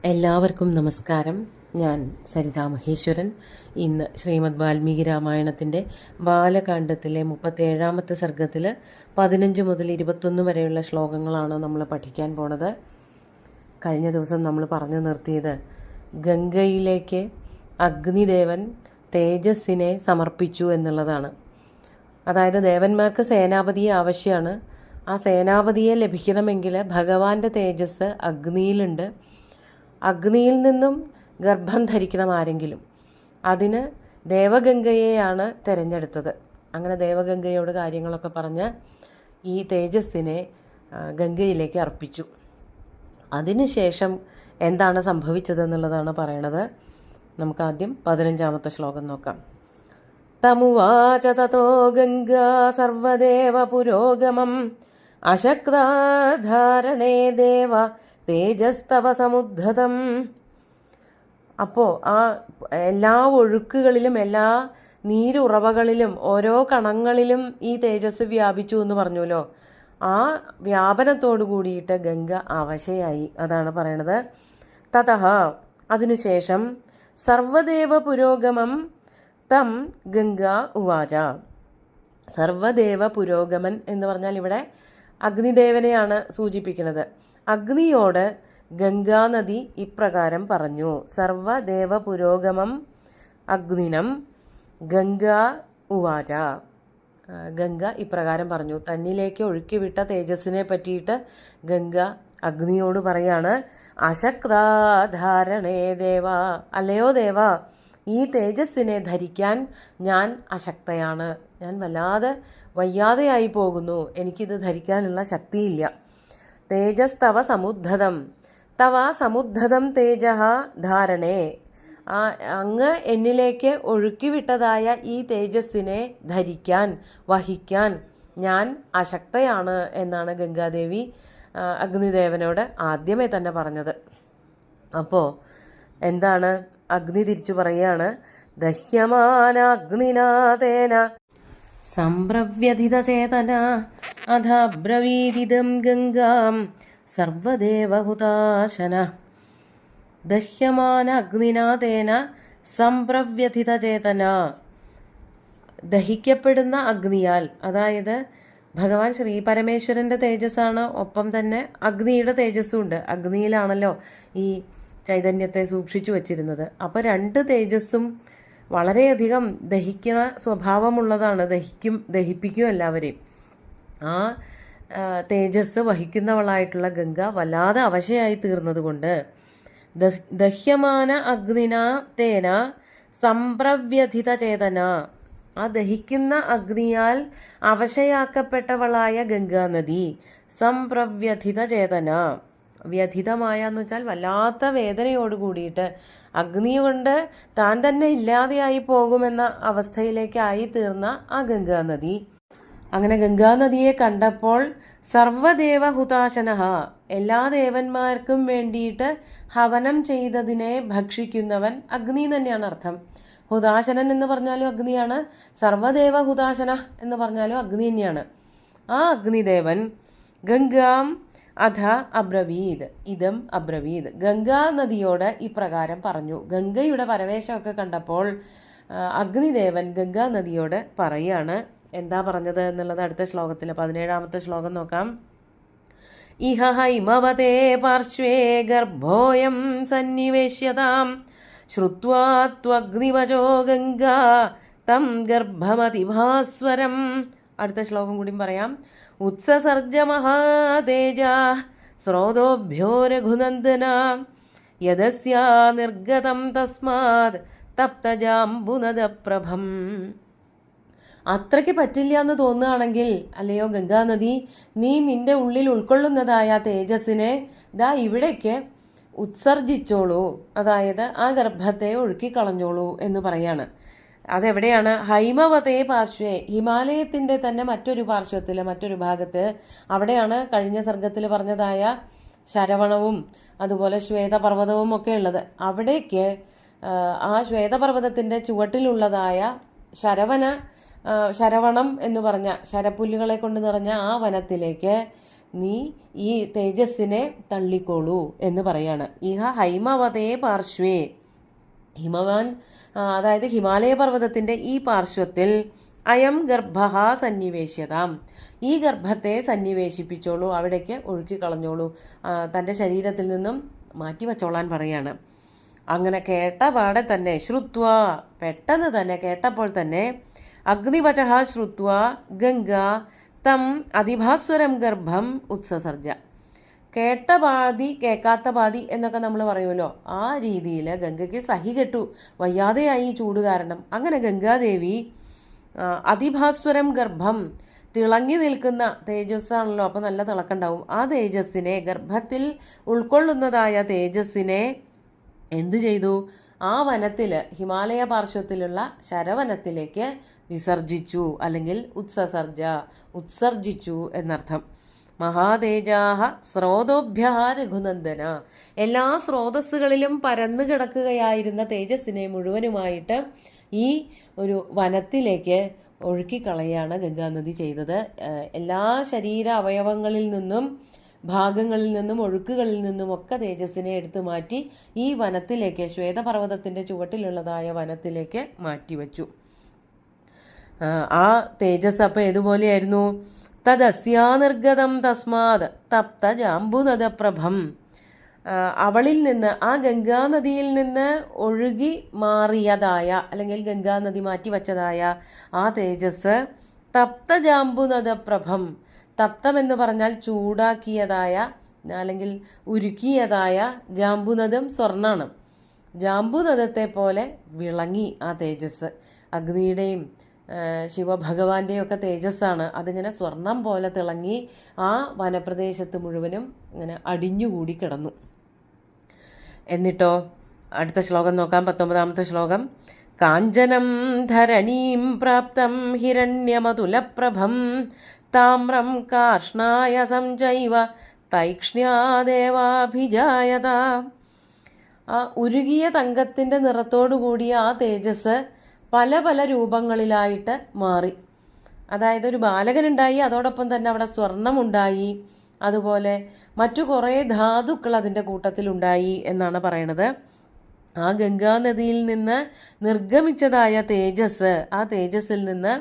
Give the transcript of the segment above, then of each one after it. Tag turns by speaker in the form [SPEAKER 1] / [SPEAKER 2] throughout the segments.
[SPEAKER 1] എല്ലാവർക്കും നമസ്കാരം. ഞാൻ സരിതാ മഹേശ്വരൻ. ഇന്ന് ശ്രീമദ് വാൽമീകി രാമായണത്തിൻ്റെ ബാലകാണ്ഡത്തിലെ 37-ാമത്തെ സർഗത്തിൽ 15 മുതൽ 21 വരെയുള്ള ശ്ലോകങ്ങളാണ് നമ്മൾ പഠിക്കാൻ പോണത്. കഴിഞ്ഞ ദിവസം നമ്മൾ പറഞ്ഞു നിർത്തിയത് ഗംഗയിലേക്ക് അഗ്നിദേവൻ തേജസ്സിനെ സമർപ്പിച്ചു എന്നുള്ളതാണ്. അതായത് ദേവന്മാർക്ക് സേനാപതിയെ ആവശ്യമാണ്. ആ സേനാപതിയെ ലഭിക്കണമെങ്കിൽ ഭഗവാന്റെ തേജസ് അഗ്നിയിലുണ്ട്. അഗ്നിയിൽ നിന്നും ഗർഭം ധരിക്കണം ആരെങ്കിലും. അതിന് ദേവഗംഗയെയാണ് തിരഞ്ഞെടുത്തത്. അങ്ങനെ ദേവഗംഗയോട് കാര്യങ്ങളൊക്കെ പറഞ്ഞ് ഈ തേജസ്സിനെ ഗംഗയിലേക്ക് അർപ്പിച്ചു. അതിനുശേഷം എന്താണ് സംഭവിച്ചതെന്നുള്ളതാണ് പറയണത്. നമുക്കാദ്യം 15-ാമത്തെ ശ്ലോകം നോക്കാം. തമുവാച തതോ ഗംഗാ സർവദേവ പുരോഗമം അശക്താധാരണേ ദേവ തേജസ്തവ സമുദ്ധതം. അപ്പോൾ ആ എല്ലാ ഒഴുക്കുകളിലും എല്ലാ നീരുറവകളിലും ഓരോ കണങ്ങളിലും ഈ തേജസ് വ്യാപിച്ചു എന്ന് പറഞ്ഞുല്ലോ. ആ വ്യാപനത്തോടു കൂടിയിട്ട് ഗംഗ അവശയായി. അതാണ് പറയണത്. തതഃ അതിനുശേഷം സർവദേവ പുരോഗമം തം ഗംഗ ഉവാച. സർവദേവ പുരോഗമൻ എന്ന് പറഞ്ഞാൽ ഇവിടെ അഗ്നിദേവനെയാണ് സൂചിപ്പിക്കുന്നത്. അഗ്നിയോട് ഗംഗാനദി ഇപ്രകാരം പറഞ്ഞു. സർവദേവ പുരോഗമം അഗ്നിനം ഗംഗ ഉവാച. ഗംഗ ഇപ്രകാരം പറഞ്ഞു. തന്നിലേക്ക് ഒഴുക്കിവിട്ട തേജസ്സിനെ പറ്റിയിട്ട് ഗംഗ അഗ്നിയോട് പറയാണ്, അശക്താധാരണേ ദേവ, അല്ലയോ ദേവ, ഈ തേജസ്സിനെ ധരിക്കാൻ ഞാൻ അശക്തയാണ്. ഞാൻ വയ്യാതെയായി പോകുന്നു. എനിക്കിത് ധരിക്കാനുള്ള ശക്തിയില്ല. തേജസ്തവ സമുദ്ധതം, തവ സമുദ്ധതം തേജ ധാരണേ, അങ്ങ് എന്നിലേക്ക് ഒഴുക്കിവിട്ടതായ ഈ തേജസ്സിനെ ധരിക്കാൻ വഹിക്കാൻ ഞാൻ അശക്തയാണ് എന്നാണ് ഗംഗാദേവി അഗ്നിദേവനോട് ആദ്യമേ തന്നെ പറഞ്ഞത്. അപ്പോൾ എന്താണ് അഗ്നി തിരിച്ചു പറയുകയാണ്, ദഹ്യമാന അഗ്നിനാഥേന സംപ്രവ്യധിത ചേതന അധബ്രവീദിദം ഗംഗാം സർവദേവഹുതാശന. ദഹ്യമാന അഗ്നിനാഥേന സംപ്രവ്യധിത ചേതന, ദഹിക്കപ്പെടുന്ന അഗ്നിയാൽ, അതായത് ഭഗവാൻ ശ്രീ പരമേശ്വരൻ്റെ തേജസ്സാണ്, ഒപ്പം തന്നെ അഗ്നിയുടെ തേജസ്സും ഉണ്ട്. അഗ്നിയിലാണല്ലോ ഈ ചൈതന്യത്തെ സൂക്ഷിച്ചു വച്ചിരുന്നത്. അപ്പോൾ രണ്ട് തേജസ്സും വളരെയധികം ദഹിക്കുന്ന സ്വഭാവമുള്ളതാണ്. ദഹിപ്പിക്കും എല്ലാവരെയും. ആ തേജസ് വഹിക്കുന്നവളായിട്ടുള്ള ഗംഗ വല്ലാതെ അവശയായി തീർന്നത് കൊണ്ട് ദഹ്യമാന അഗ്നിന തേന സംപ്രവ്യധിത ചേതന, ആ ദഹിക്കുന്ന അഗ്നിയാൽ അവശയാക്കപ്പെട്ടവളായ ഗംഗാനദി സംപ്രവ്യധിത ചേതന, വ്യഥിതമായ എന്ന് വെച്ചാൽ വല്ലാത്ത വേദനയോട് കൂടിയിട്ട് അഗ്നി കൊണ്ട് താൻ തന്നെ ഇല്ലാതെയായി പോകുമെന്ന അവസ്ഥയിലേക്കായി തീർന്ന ആ ഗംഗാനദി. അങ്ങനെ ഗംഗാനദിയെ കണ്ടപ്പോൾ സർവദേവ ഹുതാശനഃ, എല്ലാ ദേവന്മാർക്കും വേണ്ടിയിട്ട് ഹവനം ചെയ്തതിനെ ഭക്ഷിക്കുന്നവൻ അഗ്നി തന്നെയാണ് അർത്ഥം. ഹുതാശനൻ എന്ന് പറഞ്ഞാലും അഗ്നിയാണ്, സർവദേവ ഹുതാശന എന്ന് പറഞ്ഞാലും അഗ്നി തന്നെയാണ്. ആ അഗ്നിദേവൻ ഗംഗാം അധ അബ്രവീദ് ഇതം അബ്രവീദ്, ഗംഗാനദിയോട് ഇപ്രകാരം പറഞ്ഞു. ഗംഗയുടെ പരവേശമൊക്കെ കണ്ടപ്പോൾ അഗ്നിദേവൻ ഗംഗാനദിയോട് പറയാണ്. എന്താ പറഞ്ഞത് എന്നുള്ളത് അടുത്ത ശ്ലോകത്തിൽ 17-ാമത്തെ ശ്ലോകം നോക്കാം. ഇഹ ഹൈമവതേ പാർശ്വേ ഗർഭോയം സന്നിവേശ്യതാം ശ്രുത്വാ ത്വഗ്നിവചോ ഗംഗാ തം ഗർഭമതിഭാസ്വരം. അടുത്ത ശ്ലോകം കൂടി പറയാം. ഉത്സസർജ മഹാതേജ സ്രോതോഭ്യോ രഘുനന്ദന യദസ്യാ നിർഗതം തസ്മാത് തപ്തജാംബുനദപ്രഭം. അത്രയ്ക്ക് പറ്റില്ല എന്ന് തോന്നുകയാണെങ്കിൽ, അല്ലയോ ഗംഗാനദി, നീ നിന്റെ ഉള്ളിൽ ഉൾക്കൊള്ളുന്നതായ തേജസ്സിനെ ദാ ഇവിടേക്ക് ഉത്സർജിച്ചോളൂ, അതായത് ആ ഗർഭത്തെ ഒഴുക്കിക്കളഞ്ഞോളൂ എന്ന് പറയാണ്. അതെവിടെയാണ്? ഹൈമവതേ പാർശ്വേ, ഹിമാലയത്തിൻ്റെ തന്നെ മറ്റൊരു പാർശ്വത്തിൽ, മറ്റൊരു ഭാഗത്ത്. അവിടെയാണ് കഴിഞ്ഞ സർഗത്തിൽ പറഞ്ഞതായ ശരവണവും അതുപോലെ ശ്വേതപർവ്വതവും ഒക്കെ ഉള്ളത്. അവിടേക്ക് ആ ശ്വേതപർവ്വതത്തിൻ്റെ ചുവട്ടിലുള്ളതായ ശരവണം എന്ന് പറഞ്ഞ ശരപ്പുല്ലുകളെ കൊണ്ട് നിറഞ്ഞ ആ വനത്തിലേക്ക് നീ ഈ തേജസ്സിനെ തള്ളിക്കോളൂ എന്ന് പറയാണ്. ഇഹ ഹൈമവതേ പാർശ്വേ, ഹിമവാൻ അതായത് ഹിമാലയ പർവ്വതത്തിന്റെ ഈ പാർശ്വത്തിൽ അയം ഗർഭ സന്നിവേശ്യതാം, ഈ ഗർഭത്തെ സന്നിവേശിപ്പിച്ചോളൂ, അവിടേക്ക് ഒഴുക്കി കളഞ്ഞോളൂ, തൻ്റെ ശരീരത്തിൽ നിന്നും മാറ്റി വച്ചോളാൻ പറയാണ്. അങ്ങനെ കേട്ട പാടെ തന്നെ ശ്രുത്വ, പെട്ടെന്ന് തന്നെ കേട്ടപ്പോൾ തന്നെ അഗ്നിവചഃ ശ്രുത്വ ഗംഗ തം അതിഭാസ്വരം ഗർഭം ഉത്സസർജ. കേട്ട പാതി കേൾക്കാത്ത പാതി എന്നൊക്കെ നമ്മൾ പറയുമല്ലോ, ആ രീതിയിൽ ഗംഗയ്ക്ക് സഹി കെട്ടു, വയ്യാതെയായി ഈ ചൂട് കാരണം. അങ്ങനെ ഗംഗാദേവി അതിഭാസ്വരം ഗർഭം, തിളങ്ങി നിൽക്കുന്ന തേജസ്സാണല്ലോ, അപ്പം നല്ല തിളക്കണ്ടാവും. ആ തേജസ്സിനെ, ഗർഭത്തിൽ ഉൾക്കൊള്ളുന്നതായ തേജസ്സിനെ എന്തു ചെയ്തു? ആ വനത്തിൽ, ഹിമാലയ പാർശ്വത്തിലുള്ള ശരവനത്തിലേക്ക് വിസർജിച്ചു, അല്ലെങ്കിൽ ഉത്സർജിച്ചു എന്നർത്ഥം. മഹാതേജാഹ സ്രോതോഭ്യ രഘുനന്ദന, എല്ലാ സ്രോതസ്സുകളിലും പരന്നു കിടക്കുകയായിരുന്ന തേജസ്സിനെ മുഴുവനുമായിട്ട് ഈ ഒരു വനത്തിലേക്ക് ഒഴുക്കിക്കളയാണ് ഗംഗാനദി ചെയ്തത്. എല്ലാ ശരീര അവയവങ്ങളിൽ നിന്നും, ഭാഗങ്ങളിൽ നിന്നും, ഒഴുക്കുകളിൽ നിന്നും ഒക്കെ തേജസ്സിനെ എടുത്തു മാറ്റി ഈ വനത്തിലേക്ക്, ശ്വേതപർവ്വതത്തിന്റെ ചുവട്ടിലുള്ളതായ വനത്തിലേക്ക് മാറ്റിവെച്ചു. ആ തേജസ് അപ്പം ഏതുപോലെയായിരുന്നു? തദസ്യാനിർഗതം തസ്മാത് തപ്ത ജാംബുനദപ്രഭം, അവളിൽ നിന്ന്, ആ ഗംഗാനദിയിൽ നിന്ന് ഒഴുകി മാറിയതായ, അല്ലെങ്കിൽ ഗംഗാനദി മാറ്റിവച്ചതായ ആ തേജസ് തപ്ത ജാംബുനദപ്രഭം, തപ്തം എന്ന് പറഞ്ഞാൽ ചൂടാക്കിയതായ അല്ലെങ്കിൽ ഉരുക്കിയതായ, ജാംബുനദം സ്വർണ്ണാണ്. ജാംബുനദത്തെ പോലെ വിളങ്ങി ആ തേജസ്. അഗ്നിയുടെയും ശിവഭഗവാന്റെയും ഒക്കെ തേജസ്സാണ്. അതിങ്ങനെ സ്വർണം പോലെ തിളങ്ങി ആ വനപ്രദേശത്ത് മുഴുവനും ഇങ്ങനെ അടിഞ്ഞുകൂടി കിടന്നു. എന്നിട്ടോ അടുത്ത ശ്ലോകം നോക്കാം, 19ാമത്തെ ശ്ലോകം. കാഞ്ചനം ധരണീം പ്രാപ്തം ഹിരണ്യമതുലപ്രഭം താമ്രം കാർഷ്ണായ സംചൈവ തൈക്ഷ്ണ്യാദേവാഭിജായത. ആ ഉരുകിയ തങ്കത്തിന്റെ നിറത്തോടു കൂടിയ ആ തേജസ് പല പല രൂപങ്ങളിലായിട്ട് മാറി. അതായത് ഒരു ബാലകനുണ്ടായി, അതോടൊപ്പം തന്നെ അവിടെ സ്വർണമുണ്ടായി, അതുപോലെ മറ്റു കുറേ ധാതുക്കൾ അതിൻ്റെ കൂട്ടത്തിലുണ്ടായി എന്നാണ് പറയണത്. ആ ഗംഗാനദിയിൽ നിന്ന് നിർഗമിച്ചതായ തേജസ്, ആ തേജസ്സിൽ നിന്ന്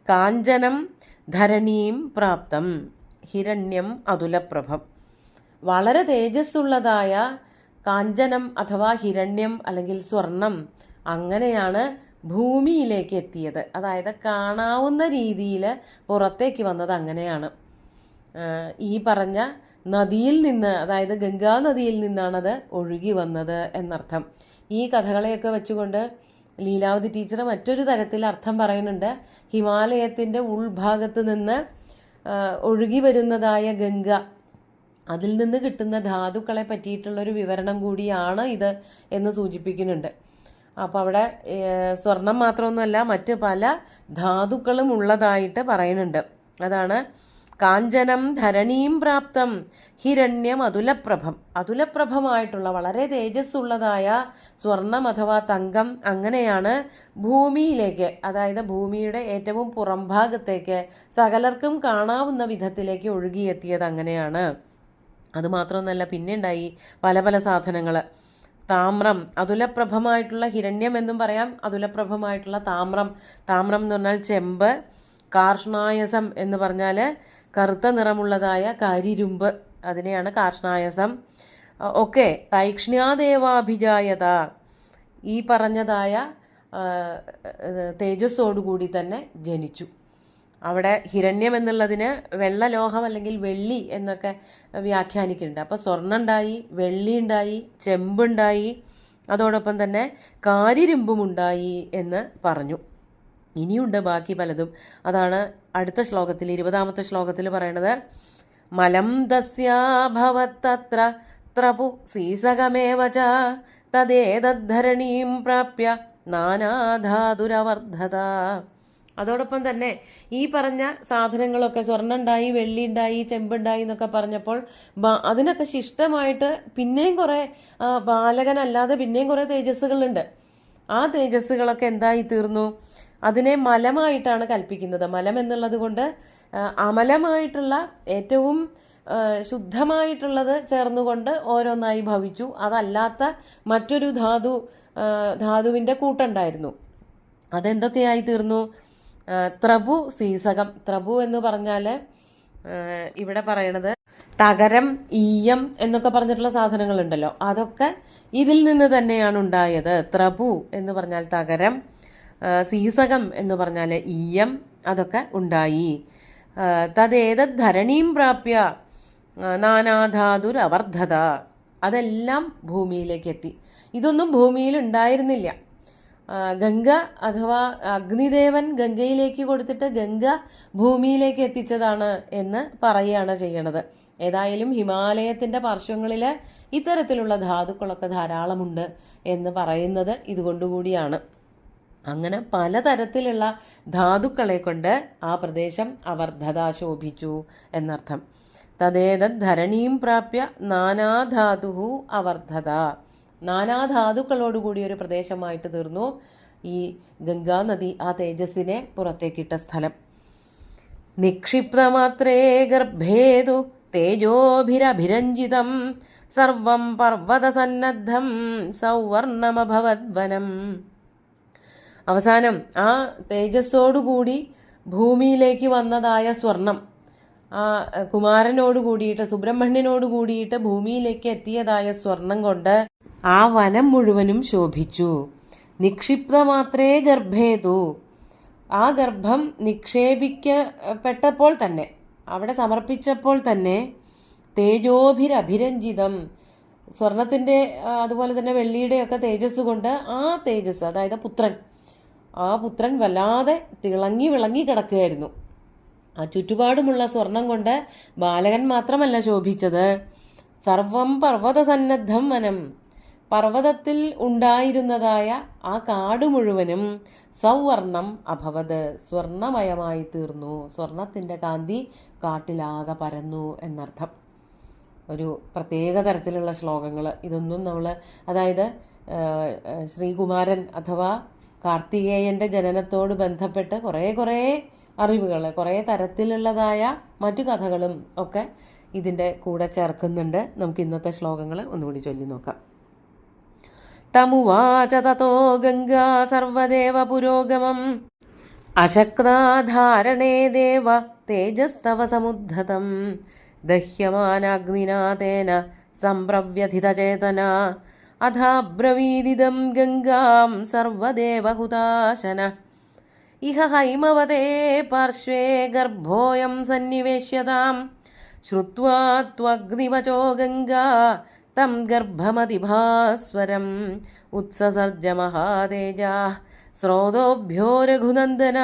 [SPEAKER 1] കാഞ്ചനം ധരണീം പ്രാപ്തം ഹിരണ്യം അതുലപ്രഭം, വളരെ തേജസ്സുള്ളതായ കാഞ്ചനം അഥവാ ഹിരണ്യം അല്ലെങ്കിൽ സ്വർണം, അങ്ങനെയാണ് ഭൂമിയിലേക്ക് എത്തിയത്. അതായത് കാണാവുന്ന രീതിയിൽ പുറത്തേക്ക് വന്നത് അങ്ങനെയാണ്. ഈ പറഞ്ഞ നദിയിൽ നിന്ന്, അതായത് ഗംഗാനദിയിൽ നിന്നാണത് ഒഴുകി വന്നത് എന്നർത്ഥം. ഈ കഥകളെയൊക്കെ വെച്ചുകൊണ്ട് ലീലാവതി ടീച്ചർ മറ്റൊരു തരത്തിൽ അർത്ഥം പറയുന്നുണ്ട്. ഹിമാലയത്തിൻ്റെ ഉൾഭാഗത്ത് നിന്ന് ഒഴുകി വരുന്നതായ ഗംഗ, അതിൽ നിന്ന് കിട്ടുന്ന ധാതുക്കളെ പറ്റിയിട്ടുള്ളൊരു വിവരണം കൂടിയാണ് ഇത് എന്ന് സൂചിപ്പിക്കുന്നുണ്ട്. അപ്പോൾ അവിടെ സ്വർണം മാത്രമൊന്നുമല്ല, മറ്റ് പല ധാതുക്കളും ഉള്ളതായിട്ട് പറയുന്നുണ്ട്. അതാണ് കാഞ്ചനം ധരണീം പ്രാപ്തം ഹിരണ്യം അതുലപ്രഭം, അതുലപ്രഭമായിട്ടുള്ള വളരെ തേജസ്സുള്ളതായ സ്വർണം അഥവാ തങ്കം അങ്ങനെയാണ് ഭൂമിയിലേക്ക്, അതായത് ഭൂമിയുടെ ഏറ്റവും പുറംഭാഗത്തേക്ക് സകലർക്കും കാണാവുന്ന വിധത്തിലേക്ക് ഒഴുകിയെത്തിയത് അങ്ങനെയാണ്. അതുമാത്രമൊന്നല്ല, പിന്നെ ഉണ്ടായി പല പല സാധനങ്ങൾ. താമ്രം, അതുലപ്രഭമായിട്ടുള്ള ഹിരണ്യം എന്നും പറയാം, അതുലപ്രഭമായിട്ടുള്ള താമ്രം. താമ്രം എന്ന് പറഞ്ഞാൽ ചെമ്പ്. കാർഷ്ണായസം എന്ന് പറഞ്ഞാൽ കറുത്ത നിറമുള്ളതായ കാരിരുമ്പ്, അതിനെയാണ് കാർഷ്ണായസം. ഒക്കെ തൈക്ഷ്ണ്യാദേവാഭിജായത, ഈ പറഞ്ഞതായ തേജസ്സോടുകൂടി തന്നെ ജനിച്ചു. അവിടെ ഹിരണ്യം എന്നുള്ളതിന് വെള്ളലോഹം അല്ലെങ്കിൽ വെള്ളി എന്നൊക്കെ വ്യാഖ്യാനിക്കുന്നുണ്ട്. അപ്പോൾ സ്വർണ്ണം ഉണ്ടായി, വെള്ളി ഉണ്ടായി, ചെമ്പുണ്ടായി, അതോടൊപ്പം തന്നെ കാരിരുമ്പുമുണ്ടായി എന്ന് പറഞ്ഞു. ഇനിയുണ്ട് ബാക്കി പലതും. അതാണ് അടുത്ത ശ്ലോകത്തിൽ, 20ാമത്തെ ശ്ലോകത്തിൽ പറയണത്. മലം ദസ്യാഭവത്തത്ര ത്രപു സീസകമേവ ച തദേതദ്ധരണീം പ്രാപ്യ നാനാധാതുരവർദ്ധത. അതോടൊപ്പം തന്നെ ഈ പറഞ്ഞ സാധനങ്ങളൊക്കെ, സ്വർണ്ണം ഉണ്ടായി, വെള്ളി ഉണ്ടായി, ചെമ്പുണ്ടായി എന്നൊക്കെ പറഞ്ഞപ്പോൾ അതിനൊക്കെ ശിഷ്ടമായിട്ട് പിന്നെയും കുറേ ബാലകനല്ലാതെ പിന്നെയും കുറേ തേജസ്സുകളുണ്ട്. ആ തേജസ്സുകളൊക്കെ എന്തായി തീർന്നു? അതിനെ മലമായിട്ടാണ് കൽപ്പിക്കുന്നത്. മലം എന്നുള്ളത് കൊണ്ട് അമലമായിട്ടുള്ള ഏറ്റവും ശുദ്ധമായിട്ടുള്ളത് ചേർന്നുകൊണ്ട് ഓരോന്നായി ഭവിച്ചു. അതല്ലാത്ത മറ്റൊരു ധാതുവിൻ്റെ കൂട്ടുണ്ടായിരുന്നു. അതെന്തൊക്കെയായി തീർന്നു? ത്രപു, സീസകം. ത്രപു എന്ന് പറഞ്ഞാൽ ഇവിടെ പറയണത് തകരം, ഈയം എന്നൊക്കെ പറഞ്ഞിട്ടുള്ള സാധനങ്ങളുണ്ടല്ലോ, അതൊക്കെ ഇതിൽ നിന്ന് തന്നെയാണ് ഉണ്ടായത്. ത്രപു എന്ന് പറഞ്ഞാൽ തകരം, സീസകം എന്ന് പറഞ്ഞാൽ ഈയം, അതൊക്കെ ഉണ്ടായി. തദ്ദേതത് ധരണീം പ്രാപ്യ നാനാധാതുർ അവർദ്ധത. അതെല്ലാം ഭൂമിയിലേക്ക് എത്തി. ഇതൊന്നും ഭൂമിയിൽ ഉണ്ടായിരുന്നില്ല. ഗംഗ അഥവാ അഗ്നിദേവൻ ഗംഗയിലേക്ക് കൊടുത്തിട്ട് ഗംഗ ഭൂമിയിലേക്ക് എത്തിച്ചതാണ് എന്ന് പറയുകയാണ് ചെയ്യണത്. ഏതായാലും ഹിമാലയത്തിൻ്റെ പാർശ്വങ്ങളിൽ ഇത്തരത്തിലുള്ള ധാതുക്കളൊക്കെ ധാരാളമുണ്ട് എന്ന് പറയുന്നത് ഇതുകൊണ്ടുകൂടിയാണ്. അങ്ങനെ പലതരത്തിലുള്ള ധാതുക്കളെ കൊണ്ട് ആ പ്രദേശം അവർദ്ധത, ശോഭിച്ചു എന്നർത്ഥം. തദ്ദേതത് ധരണീം പ്രാപ്യ നാനാധാതു അവർദ്ധത. നാനാധാതുക്കളോടുകൂടി ഒരു പ്രദേശമായിട്ട് തീർന്നു ഈ ഗംഗാനദി ആ തേജസ്സിനെ പുറത്തേക്കിട്ട സ്ഥലം. നിക്ഷിപ്തമാത്രേ ഗർഭേതു തേജോഭിരഭിരഞ്ജിതം സർവം പർവ്വതസന്നദ്ധം സൗവർണമഭവദ്വനം. അവസാനം ആ തേജസ്സോടുകൂടി ഭൂമിയിലേക്ക് വന്നതായ സ്വർണം ആ കുമാരനോട് കൂടിയിട്ട്, സുബ്രഹ്മണ്യനോട് കൂടിയിട്ട് ഭൂമിയിലേക്ക് എത്തിയതായ സ്വർണം കൊണ്ട് ആ വനം മുഴുവനും ശോഭിച്ചു. നിക്ഷിപ്തമാത്രേ ഗർഭേതു. ആ ഗർഭം നിക്ഷേപിക്കപ്പെട്ടപ്പോൾ തന്നെ, അവിടെ സമർപ്പിച്ചപ്പോൾ തന്നെ, തേജോഭിരഭിരഞ്ജിതം, സ്വർണത്തിൻ്റെ അതുപോലെ തന്നെ വെള്ളിയുടെയൊക്കെ തേജസ് കൊണ്ട് ആ തേജസ്, അതായത് ആ പുത്രൻ വല്ലാതെ തിളങ്ങി വിളങ്ങി കിടക്കുകയായിരുന്നു. ആ ചുറ്റുപാടുമുള്ള സ്വർണം കൊണ്ട് ബാലകൻ മാത്രമല്ല ശോഭിച്ചത്, സർവം പർവ്വതസന്നദ്ധം വനം, പർവ്വതത്തിൽ ഉണ്ടായിരുന്നതായ ആ കാട് മുഴുവനും സൗവർണം അഭവത്, സ്വർണമയമായി തീർന്നു. സ്വർണത്തിൻ്റെ കാന്തി കാട്ടിലാകെ പരന്നു എന്നർത്ഥം. ഒരു പ്രത്യേക തരത്തിലുള്ള ശ്ലോകങ്ങൾ ഇതൊന്നും നമ്മൾ, അതായത് ശ്രീകുമാരൻ അഥവാ കാർത്തികേയൻ്റെ ജനനത്തോട് ബന്ധപ്പെട്ട് കുറേ അറിവുകൾ, കുറേ തരത്തിലുള്ളതായ മറ്റു കഥകളും ഒക്കെ ഇതിൻ്റെ കൂടെ ചേർക്കുന്നുണ്ട്. നമുക്ക് ഇന്നത്തെ ശ്ലോകങ്ങൾ ഒന്നുകൂടി ചൊല്ലി നോക്കാം. തമുവാച തതോ ഗംഗാ സർവദേവ പുരോഗമം അശക്താധാരണേ ദേവ തേജസ്തവ സമുദ്ധതം ദഹ്യമാനാഗ്നിനാ തേന സംപ്രവ്യഥിതചേതന അഥാബ്രവീദിദം ഗംഗാം സർവദേവഹുതാശന ഇഹ ഹൈമവതേ പാർശ്വേ ഗർഭോയം സന്നിവേശ്യതാം ശ്രുത്വാ ത്വഗ്നിവചോ ഗംഗാ തം ഗർഭമതിഭാസ്വരം ഉത്സസർജ മഹാതേജാ സ്രോതോഭ്യോ രഘുനന്ദന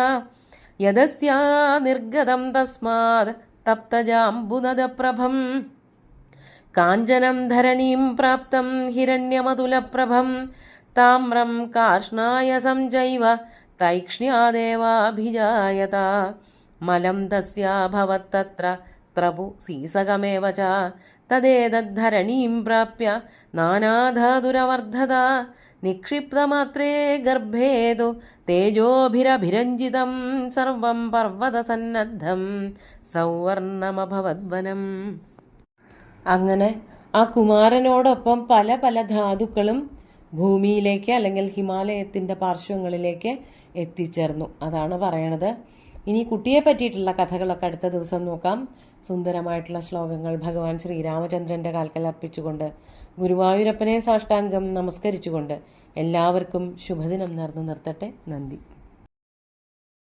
[SPEAKER 1] യദസ്യാ നിർഗതം തസ്മാത് തപ്തജാംബുനദപ്രഭം കാഞ്ചനം ധരണീം പ്രാപ്തം ഹിരണ്യമതുലപ്രഭം താമ്രം കാഷ്ണായ സംജൈവ തൈക്ഷ്ണ്യാദേവാഭിജായത മലം തസ്യാഭവത്തത്ര ത്രപു സീസകമേവ ച തദ്ദേതദ്ധരണീം പ്രാപ്യ നാനാധാതുരവർദ്ധത നിക്ഷിപ്തമാത്രേ ഗർഭേതു തേജോഭിരഭിരഞ്ജിതം സർവം പർവ്വതസന്നദ്ധം സൗവർണമഭവദ്വനം. അങ്ങനെ ആ കുമാരനോടൊപ്പം പല പല ധാതുക്കളും ഭൂമിയിലേക്ക് അല്ലെങ്കിൽ ഹിമാലയത്തിൻ്റെ പാർശ്വങ്ങളിലേക്ക് എത്തിച്ചേർന്നു. അതാണ് പറയണത്. ഇനി കുട്ടിയെ പറ്റിയിട്ടുള്ള കഥകളൊക്കെ അടുത്ത ദിവസം നോക്കാം. സുന്ദരമായിട്ടുള്ള ശ്ലോകങ്ങൾ ഭഗവാൻ ശ്രീരാമചന്ദ്രൻ്റെ കാൽക്കൽ അർപ്പിച്ചുകൊണ്ട് ഗുരുവായൂരപ്പനെ സാഷ്ടാംഗം നമസ്കരിച്ചുകൊണ്ട് എല്ലാവർക്കും ശുഭദിനം നേർന്നു നിർത്തട്ടെ. നന്ദി.